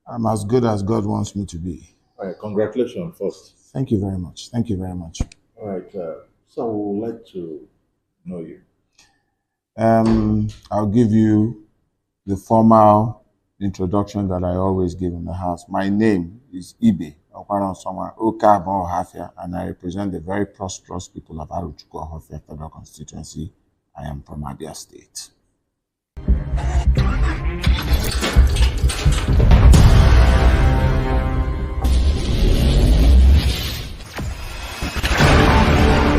I'm as good as God wants me to be. All right, congratulations first. Thank you very much. Thank you very much. All right, so we would like to know you. I'll give you the formal introduction that I always give in the house. My name is Ibe Okwara Osonwa, Ohafia, and I represent the very prosperous people of Arochukwu, Ohafia Federal Constituency. I am from Abia State.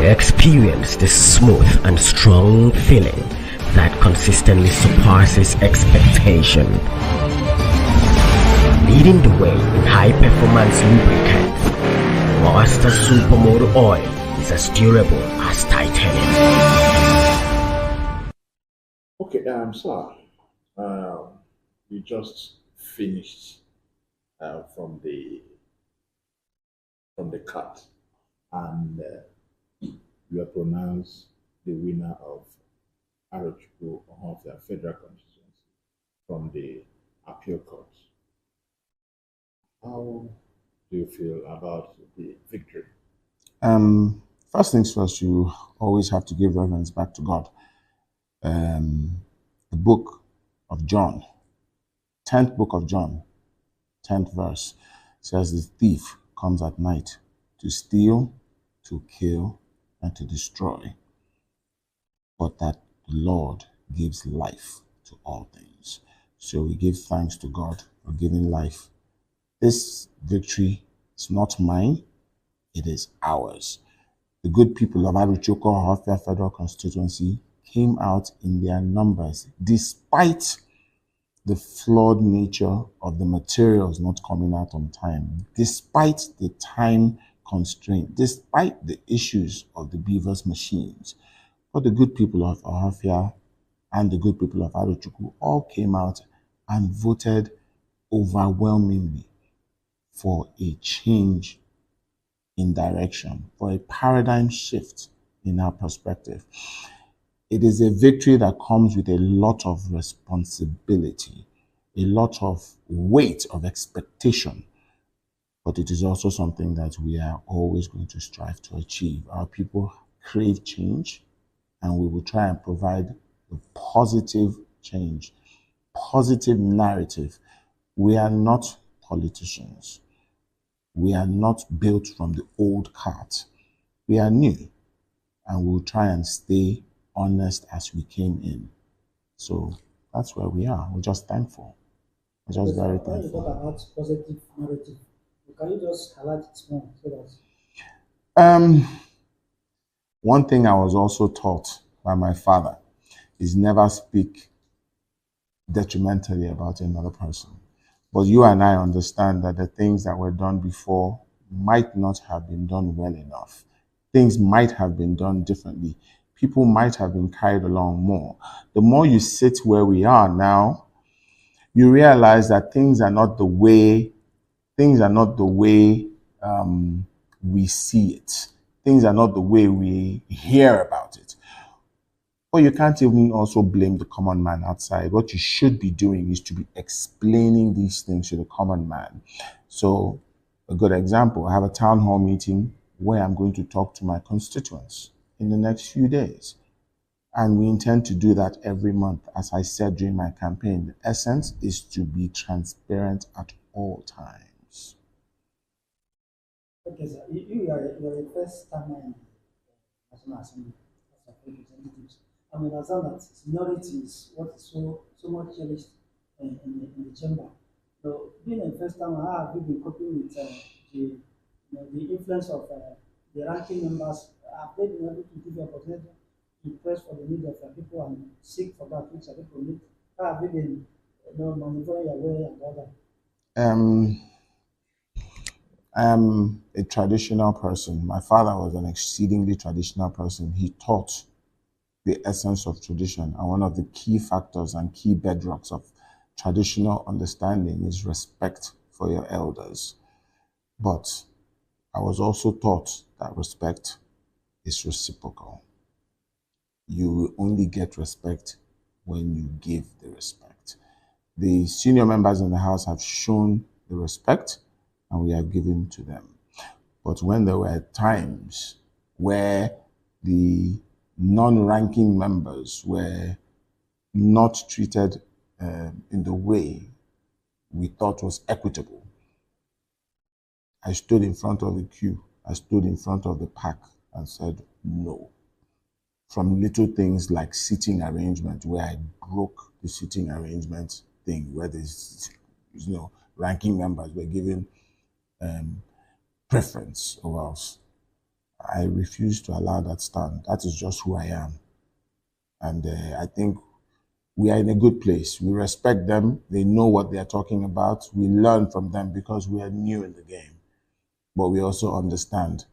Experience the smooth and strong feeling that consistently surpasses expectation. Leading the way in high-performance lubricant, Master Supermoto Oil is as durable as titanium. Okay, sir, you just finished from the cut, and you are pronounced the winner of Arochukwu Ohafia Federal Constituency from the appeal court. How do you feel about the victory? First things first, you always have to give reverence back to God. The book of John, 10th book of John, 10th verse, says the thief comes at night to steal, to kill, and to destroy, but that the Lord gives life to all things. So we give thanks to God for giving life. This victory is not mine, it is ours. The good people of Arochukwu Ohafia Federal Constituency came out in their numbers despite the flawed nature of the materials not coming out on time, despite the time constraint, despite the issues of the beavers machines. But the good people of Ohafia and the good people of Arochukwu all came out and voted overwhelmingly for a change in direction, for a paradigm shift in our perspective. It is a victory that comes with a lot of responsibility, a lot of weight of expectation, but it is also something that we are always going to strive to achieve. Our people crave change, and we will try and provide a positive change, positive narrative. We are not politicians. We are not built from the old cart. We are new, and we'll try and stay honest as we came in. So that's where we are. We're just thankful. We're just very When you talk thankful. about positive narrative, can you just highlight it more so that Um, One thing I was also taught by my father is never speak detrimentally about another person. But you and I understand that the things that were done before might not have been done well enough. Things might have been done differently. People might have been carried along more. The more you sit where we are now, you realize that things are not the way we see it. Things are not the way we hear about it. But you can't even also blame the common man outside. What you should be doing is to be explaining these things to the common man. So, a good example, I have a town hall meeting where I'm going to talk to my constituents in the next few days. And we intend to do that every month. As I said during my campaign, the essence is to be transparent at all times. okay, sir, you are the first time in National Assembly as a representatives. I mean, understand that seniority is what is so much cherished in the chamber. So, being a first time, how have you been coping with the influence of the ranking members? Have they been able to give you opportunity to press for the needs of people and seek for that which people need? How have you been, maneuvering your way and all that? Um, I am a traditional person. My father was an exceedingly traditional person. He taught the essence of tradition. And one of the key factors and key bedrocks of traditional understanding is respect for your elders. But I was also taught that respect is reciprocal. You will only get respect when you give the respect. The senior members in the House have shown the respect, and we are giving to them. But when there were times where the non-ranking members were not treated in the way we thought was equitable, I stood in front of the queue, I stood in front of the pack and said no. From little things like seating arrangement, where I broke the seating arrangement thing, where there's, ranking members were given preference over us. I refuse to allow that stand. That is just who I am. And I think we are in a good place. We respect them. They know what they are talking about. We learn from them because we are new in the game. But we also understand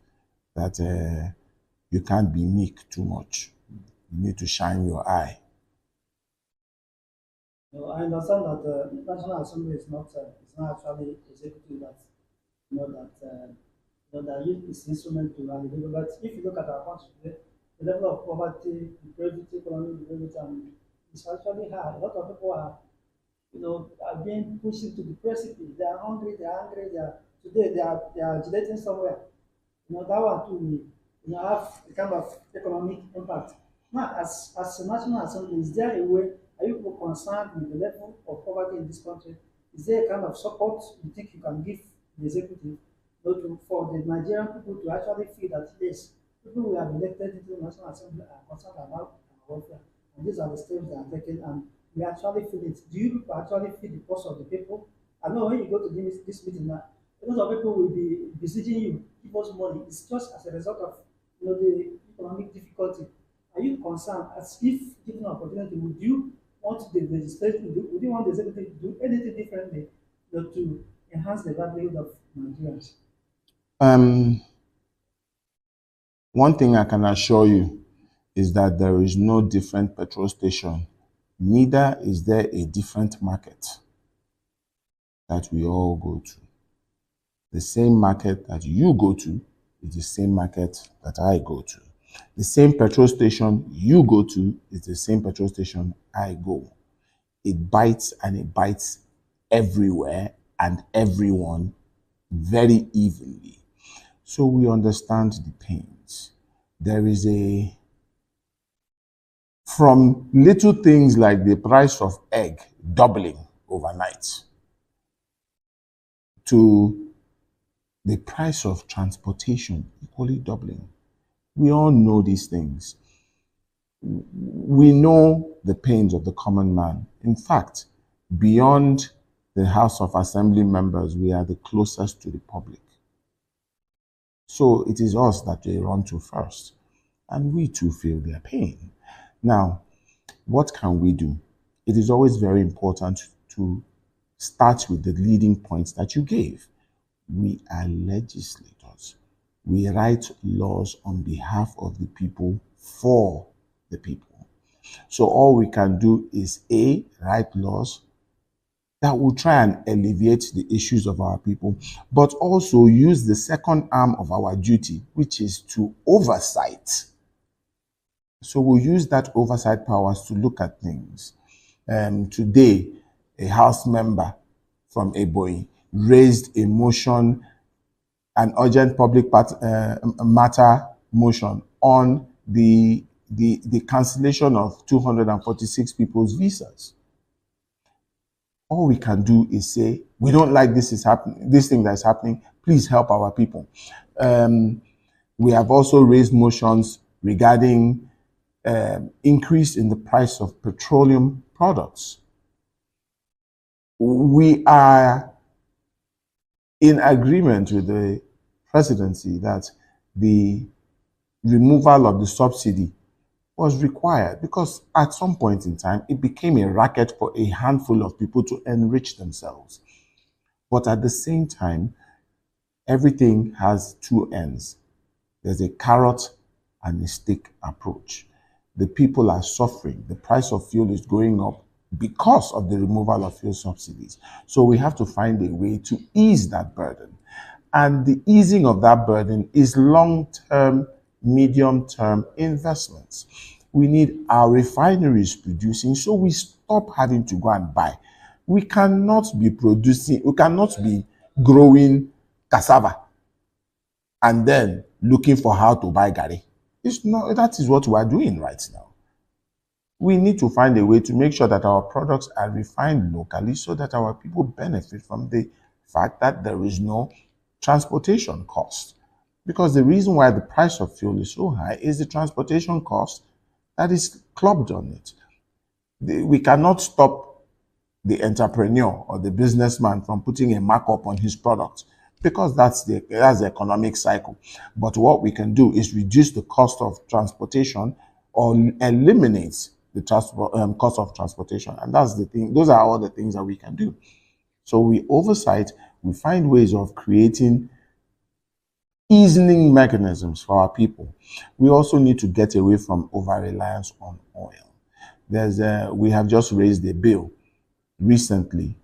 that you can't be meek too much. You need to shine your eye. No, I understand that the National Assembly is not actually executive that that use this instrument to rally people. But if you look at our country today, the level of poverty, depravity, economic depravity, and it's actually high. A lot of people are, are being pushed into the precipice. They are hungry. They are angry. They are agitating somewhere. That one too will have a kind of economic impact. Now, as a National Assembly, is there a way? Are you people concerned with the level of poverty in this country? Is there a kind of support you think you can give the executive for the Nigerian people to actually feel that yes, people we have elected into the National Assembly are concerned about our welfare, and these are the steps they are taking, and we actually feel it. Do you people actually feel the pulse of the people? I know when you go to this meeting now, a lot of people will be beseeching you, give us money. It's just as a result of the economic difficulty. Are you concerned as if given an opportunity, would you want the legislation, would you want the executive to do anything differently to enhance the livelihood of Nigerians? One thing I can assure you is that there is no different petrol station, neither is there a different market that we all go to. The same market that you go to is the same market that I go to. The same petrol station you go to is the same petrol station I go. It bites and it bites everywhere and everyone very evenly. So we understand the pains. There is from little things like the price of egg doubling overnight to the price of transportation equally doubling. We all know these things. We know the pains of the common man. In fact, beyond the House of Assembly members, we are the closest to the public. So it is us that they run to first. And we too feel their pain. Now, what can we do? It is always very important to start with the leading points that you gave. We are legislators. We write laws on behalf of the people for the people. So all we can do is A, write laws that will try and alleviate the issues of our people, but also use the second arm of our duty, which is to oversight. So we'll use that oversight powers to look at things. Today, a House member from Ebonyi raised a motion, an urgent public matter motion on the cancellation of 246 people's visas. All we can do is say, we don't like this thing that's happening. Please help our people. We have also raised motions regarding increase in the price of petroleum products. We are in agreement with the presidency that the removal of the subsidy was required because at some point in time, it became a racket for a handful of people to enrich themselves. But at the same time, everything has two ends. There's a carrot and a stick approach. The people are suffering. The price of fuel is going up because of the removal of fuel subsidies. So we have to find a way to ease that burden. And the easing of that burden is long-term, medium-term investments. We need our refineries producing so we stop having to go and buy. We cannot be growing cassava and then looking for how to buy gari. It's not, that is what we are doing right now. We need to find a way to make sure that our products are refined locally so that our people benefit from the fact that there is no transportation cost. Because the reason why the price of fuel is so high is the transportation cost that is clubbed on it. We cannot stop the entrepreneur or the businessman from putting a markup on his product because that's the economic cycle. But what we can do is reduce the cost of transportation or eliminate the cost of transportation. And that's the thing. Those are all the things that we can do. So we oversight, we find ways of creating easing mechanisms for our people. We also need to get away from over-reliance on oil. We have just raised a bill recently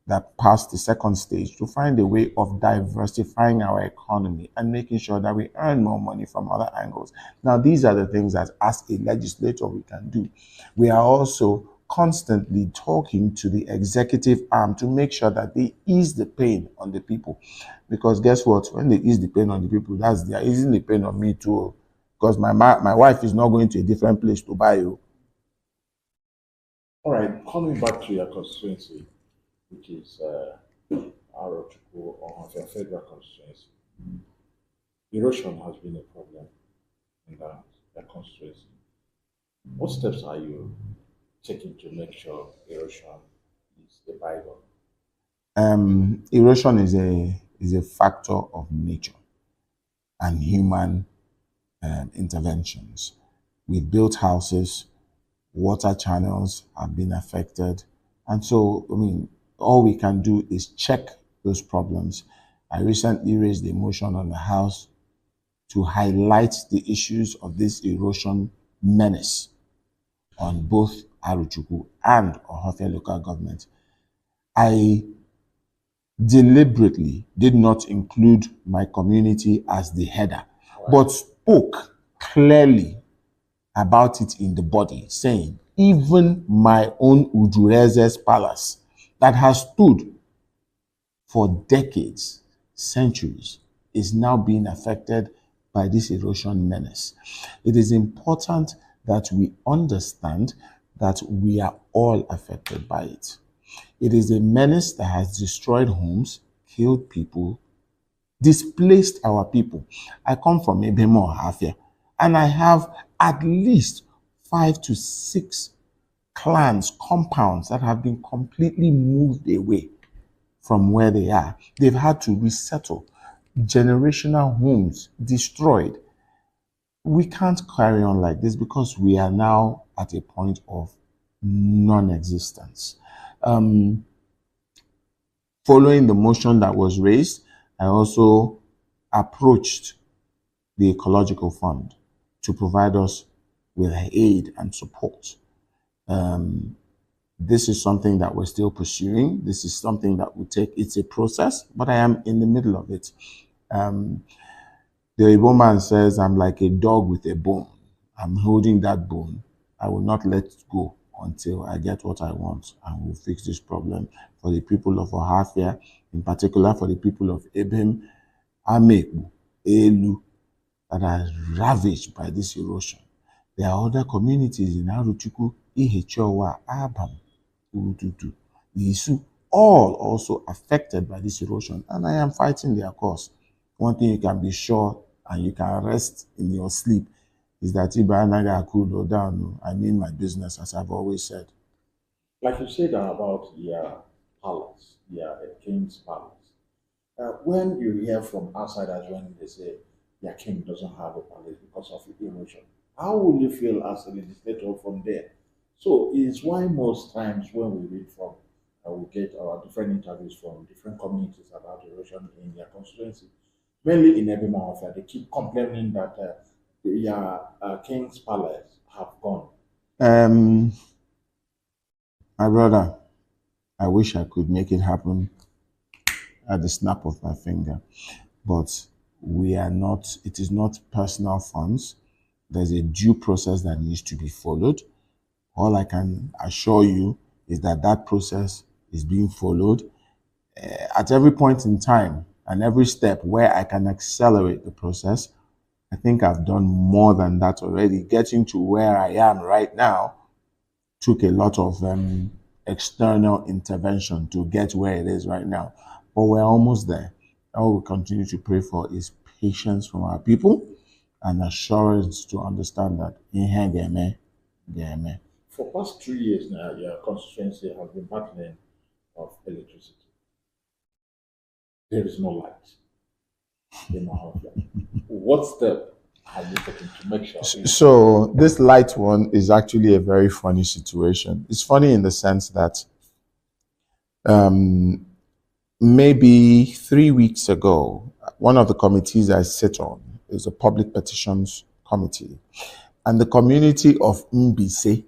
that passed the second stage to find a way of diversifying our economy and making sure that we earn more money from other angles. Now, these are the things that as a legislator we can do. We are also constantly talking to the executive arm to make sure that they ease the pain on the people. Because guess what? When they ease the pain on the people, they are easing the pain on me too. Because my wife is not going to a different place to buy you. All right, coming back to your constituency, which is Arochukwu or Ohafia Federal Constituency. Erosion has been a problem in that constituency. What steps are you taking to make sure erosion is a bygone? Erosion is a factor of nature and human interventions. We've built houses, water channels have been affected, and so, all we can do is check those problems. I recently raised a motion on the House to highlight the issues of this erosion menace on both Arochukwu and Ohafia local government. I deliberately did not include my community as the header, but spoke clearly about it in the body, saying, even my own Ujureze's palace that has stood for decades, centuries, is now being affected by this erosion menace. It is important that we understand that we are all affected by it. It is a menace that has destroyed homes, killed people, displaced our people. I come from Ohafia, and I have at least 5 to 6 clans, compounds that have been completely moved away from where they are. They've had to resettle. Generational homes destroyed. We can't carry on like this because we are now at a point of non-existence. Following the motion that was raised, I also approached the Ecological Fund to provide us with aid and support. This is something that we're still pursuing. This is something that will take, it's a process, but I am in the middle of it. The Igbo man says, I'm like a dog with a bone. I'm holding that bone. I will not let it go until I get what I want, and we'll fix this problem for the people of Ohafia, in particular for the people of Ibe, Ameku, Elu, that are ravaged by this erosion. There are other communities in Arochukwu, Ihechowa, Abam, Ududu, Isu, all also affected by this erosion, and I am fighting their cause. One thing you can be sure and you can rest in your sleep is that Ibe Anaga cool or down. I mean my business, as I've always said. Like you said about your palace, your king's palace. When you hear from outsiders when they say their king doesn't have a palace because of the erosion, how will you feel as a legislator from there? So it's why most times when we read from, we get our different interviews from different communities about erosion in their constituency, mainly in Ibe Ohafia, they keep complaining that their king's palace have gone. My brother, I wish I could make it happen at the snap of my finger, but we are not, it is not personal funds. There's a due process that needs to be followed. All I can assure you is that that process is being followed. At every point in time and every step where I can accelerate the process, I think I've done more than that already. Getting to where I am right now took a lot of external intervention to get where it is right now. But we're almost there. All we continue to pray for is patience from our people and assurance to understand that For past 2 years now, your constituency has been battling of electricity. There is no light in Ohafia. What step have you taken to make sure? So this light one is actually a very funny situation. It's funny in the sense that maybe 3 weeks ago, one of the committees I sit on is a public petitions committee, and the community of Mbise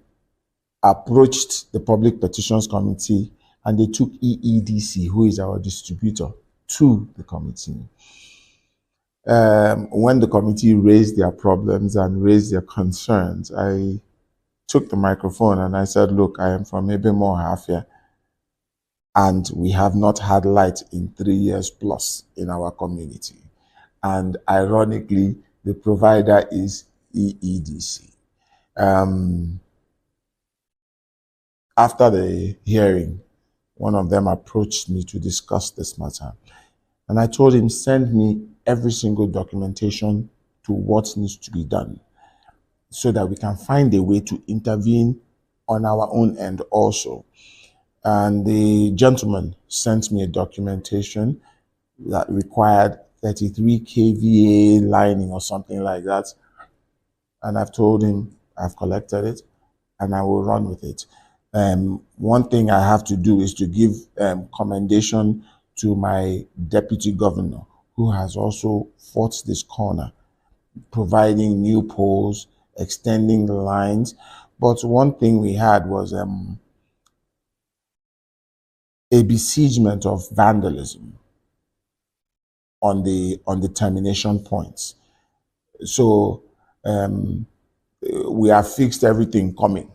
approached the public petitions committee, and they took EEDC, who is our distributor, to the committee. When the committee raised their problems and raised their concerns, I took the microphone and I said, look, I am from Ibe Ohafia, and we have not had light in 3 years plus in our community. And ironically, the provider is EEDC. After the hearing, one of them approached me to discuss this matter. And I told him, send me every single documentation to what needs to be done so that we can find a way to intervene on our own end also. And the gentleman sent me a documentation that required 33 kVA lining or something like that. And I've told him I've collected it and I will run with it. One thing I have to do is to give commendation to my deputy governor, who has also fought this corner, providing new poles, extending the lines. But one thing we had was a besiegement of vandalism on the termination points. So we have fixed everything coming,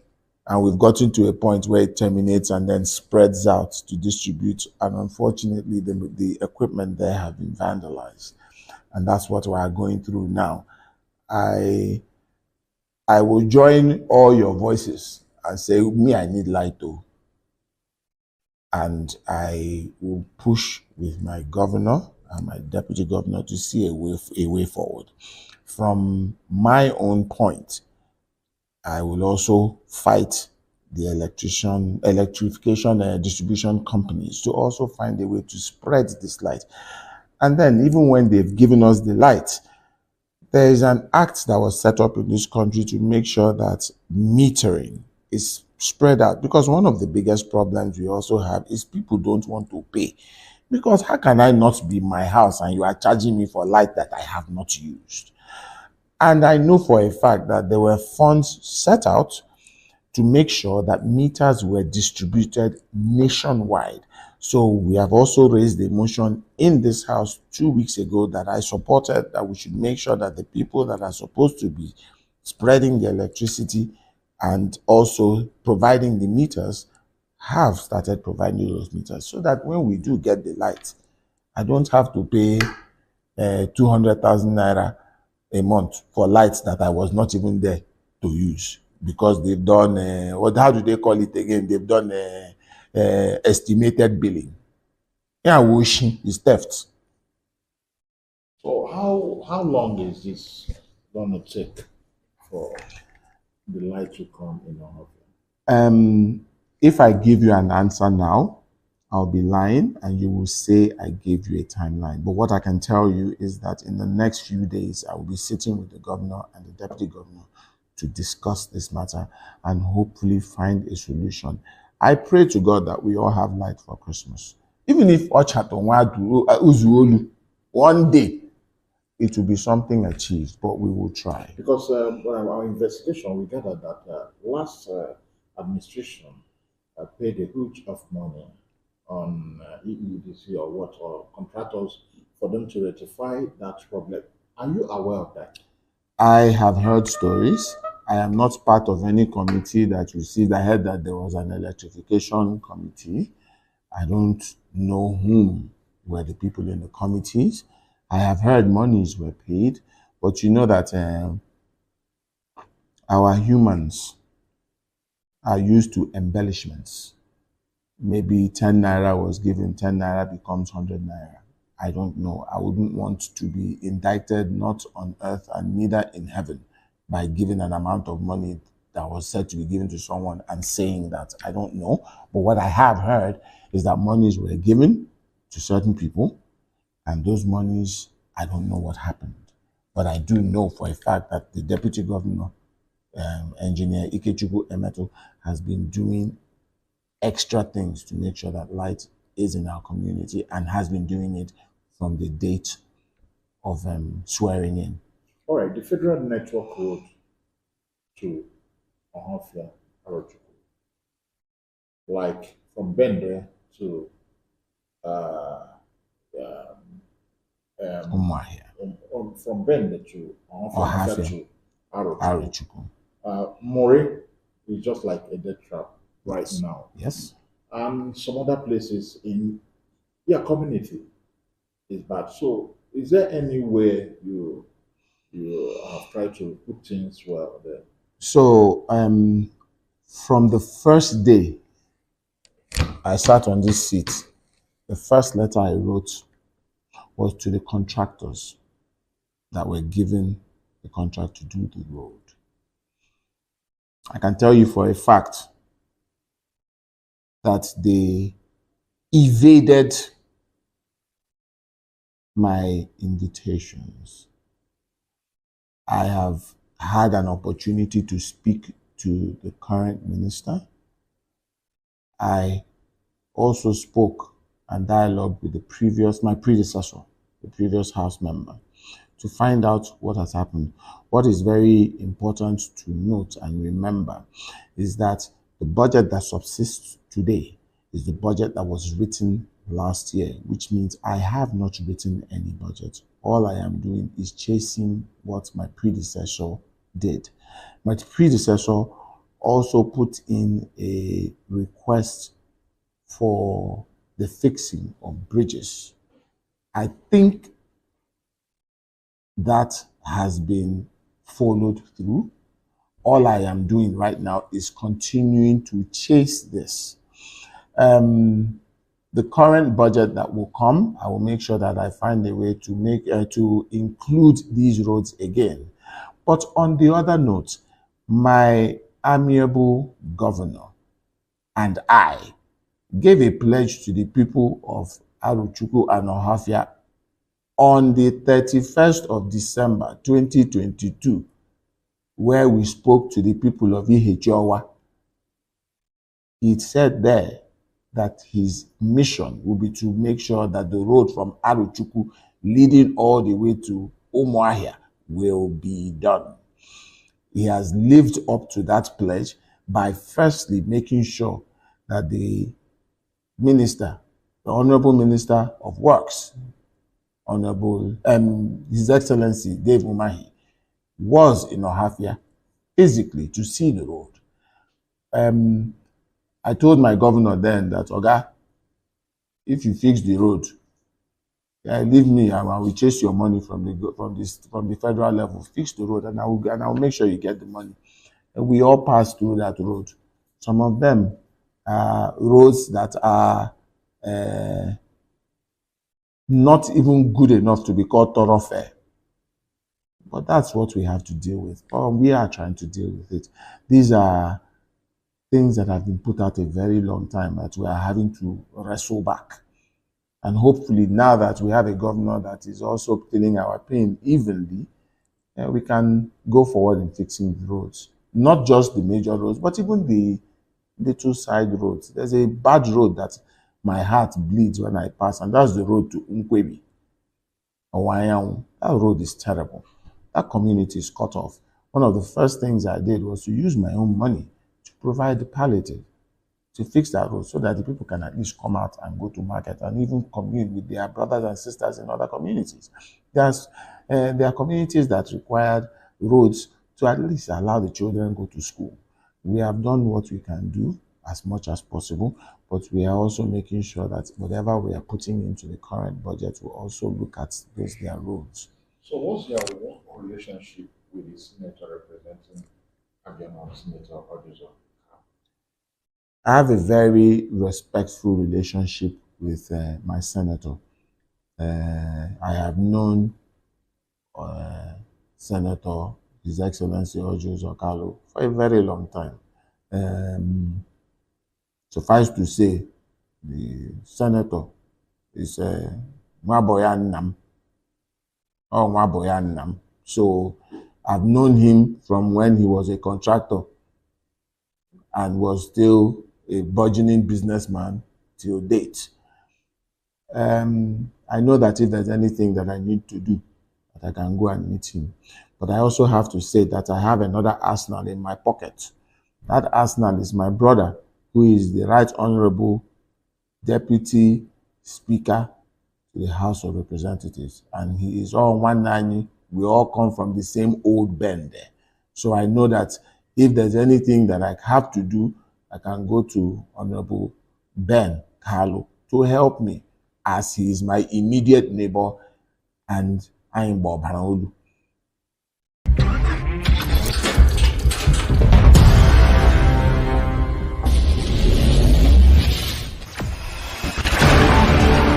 and we've gotten to a point where it terminates and then spreads out to distribute. And unfortunately, the equipment there have been vandalized, and that's what we are going through now. I will join all your voices and say, me, I need light though. And I will push with my governor and my deputy governor to see a way forward. From my own point, I will also fight the electrification and distribution companies to also find a way to spread this light. And then even when they've given us the light, there is an act that was set up in this country to make sure that metering is spread out. Because one of the biggest problems we also have is people don't want to pay. Because how can I not be in my house and you are charging me for light that I have not used? And I know for a fact that there were funds set out to make sure that meters were distributed nationwide. So we have also raised a motion in this house 2 weeks ago that I supported, that we should make sure that the people that are supposed to be spreading the electricity and also providing the meters have started providing those meters, so that when we do get the light, I don't have to pay 200,000 naira a month for lights that I was not even there to use, because they've done how do they call it again? They've done estimated billing. Yeah, washing is theft. So how long is this going to take for the light to come in Ohafia? If I give you an answer now, I'll be lying and you will say I gave you a timeline. But what I can tell you is that in the next few days, I will be sitting with the governor and the deputy governor to discuss this matter and hopefully find a solution. I pray to God that we all have light for Christmas. Even if one day it will be something achieved, but we will try. Because our investigation, we gathered that last administration paid a huge of money on EEDC or contractors for them to rectify that problem. Are you aware of that? I have heard stories. I am not part of any committee that received. I heard that there was an electrification committee, I don't know whom were the people in the committees. I have heard monies were paid, but you know that our humans are used to embellishments. Maybe 10 naira was given, 10 naira becomes 100 naira. I don't know. I wouldn't want to be indicted not on earth and neither in heaven by giving an amount of money that was said to be given to someone and saying that. I don't know. But what I have heard is that monies were given to certain people, and those monies, I don't know what happened. But I do know for a fact that the Deputy Governor, Engineer Ikechukwu Emeto, has been doing extra things to make sure that light is in our community and has been doing it from the date of swearing in. All right, the Federal Network Road to Ohafia, Arochukwu, like from Bende to Umuahia, from Bende to Ohafia to Arochukwu. Mori is just like a death trap right now. Yes. And some other places in your community is bad. So is there any way you have tried to put things well there? So from the first day I sat on this seat, the first letter I wrote was to the contractors that were given the contract to do the road. I can tell you for a fact that they evaded my invitations. I have had an opportunity to speak to the current minister. I also spoke and dialogued with my predecessor, the previous House member, to find out what has happened. What is very important to note and remember is that the budget that subsists today is the budget that was written last year, which means I have not written any budget. All I am doing is chasing what my predecessor did. My predecessor also put in a request for the fixing of bridges. I think that has been followed through. All I am doing right now is continuing to chase this. The current budget that will come, I will make sure that I find a way to include these roads again. But on the other note, my amiable governor and I gave a pledge to the people of Arochukwu and Ohafia on the 31st of December 2022, where we spoke to the people of Ihechowa. It said there that his mission will be to make sure that the road from Arochukwu leading all the way to Umuahia will be done. He has lived up to that pledge by firstly making sure that the minister, the Honorable Minister of Works, Honorable His Excellency Dave Umahi, was in Ohafia physically to see the road. I told my governor then that, Oga, if you fix the road, leave me, I will chase your money from the federal level. Fix the road, and I will make sure you get the money. And we all passed through that road. Some of them are roads that are not even good enough to be called thoroughfare. But that's what we have to deal with. Or we are trying to deal with it. These are things that have been put out a very long time that we are having to wrestle back. And hopefully now that we have a governor that is also feeling our pain evenly, we can go forward in fixing the roads. Not just the major roads, but even the little side roads. There's a bad road that my heart bleeds when I pass, and that's the road to Nkwebi. That road is terrible. That community is cut off. One of the first things I did was to use my own money to provide the palliative to fix that road so that the people can at least come out and go to market and even commune with their brothers and sisters in other communities. There are communities that required roads to at least allow the children go to school. We have done what we can do. as much as possible, but we are also making sure that whatever we are putting into the current budget will also look at those their roads. So what's your work relationship with the senator representing Abia, Senator Oduzo? I have a very respectful relationship with my senator. I have known Senator His Excellency Oduzo Kalu for a very long time. Suffice to say, the senator is Mwaboya Nam. Oh, Mwaboya Nam. So I've known him from when he was a contractor and was still a burgeoning businessman till date. I know that if there's anything that I need to do, that I can go and meet him. But I also have to say that I have another arsenal in my pocket. That arsenal is my brother, who is the Right Honorable Deputy Speaker to the House of Representatives. And he is all 190. We all come from the same old band there. So I know that if there's anything that I have to do, I can go to Honorable Ben Carlo to help me, as he is my immediate neighbor and I'm Bob Hanaulu.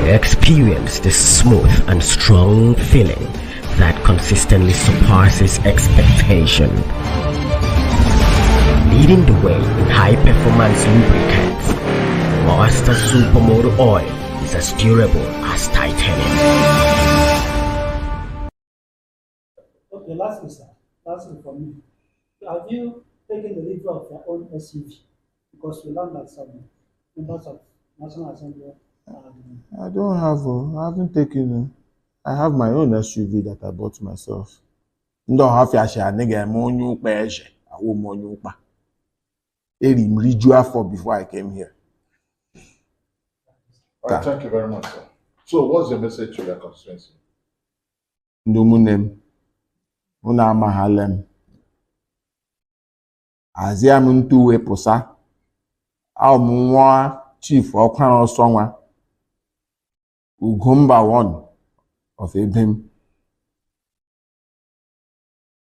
Experience the smooth and strong feeling that consistently surpasses expectation. Leading the way in high-performance lubricants, Master Supermoto Oil is as durable as titanium. Okay, lastly, sir. Lastly for me. Have you taken delivery of your own SUV? Because we learned that some members of National Assembly. I don't have, I haven't taken, I have my own SUV that I bought myself. Ohafia share nigga monyu peje, I will monyu pa. Before I came here. All right, thank you very much, sir. So what's the message to your constituency? Ndumunem, una mahalem. Aziam ntu weposa. Au mwa Chief Okwara Osonwa. Ugumba 1 of Ibim.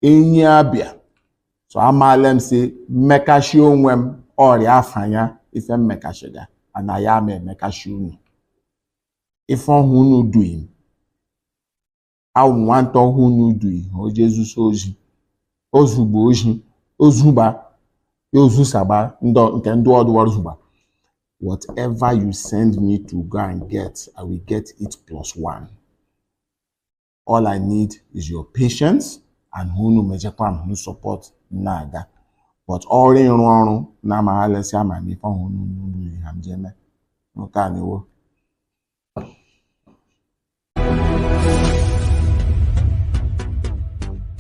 Enyi Abia. So amalem say mekashi onwem ori afanya ife mekashiga anayame mekashi unu. Ifon hunu duim. Au wanto hunu dui o Jesus oji. Ozugbo oji. Ozuba. Ozusaba ndo nke ndu odu ozuba. Whatever you send me to go and get, I will get it +1. All I need is your patience and who mejekwam who support naga. But all in wrong na mahalesi amami for who hamjeme. No kaniwo.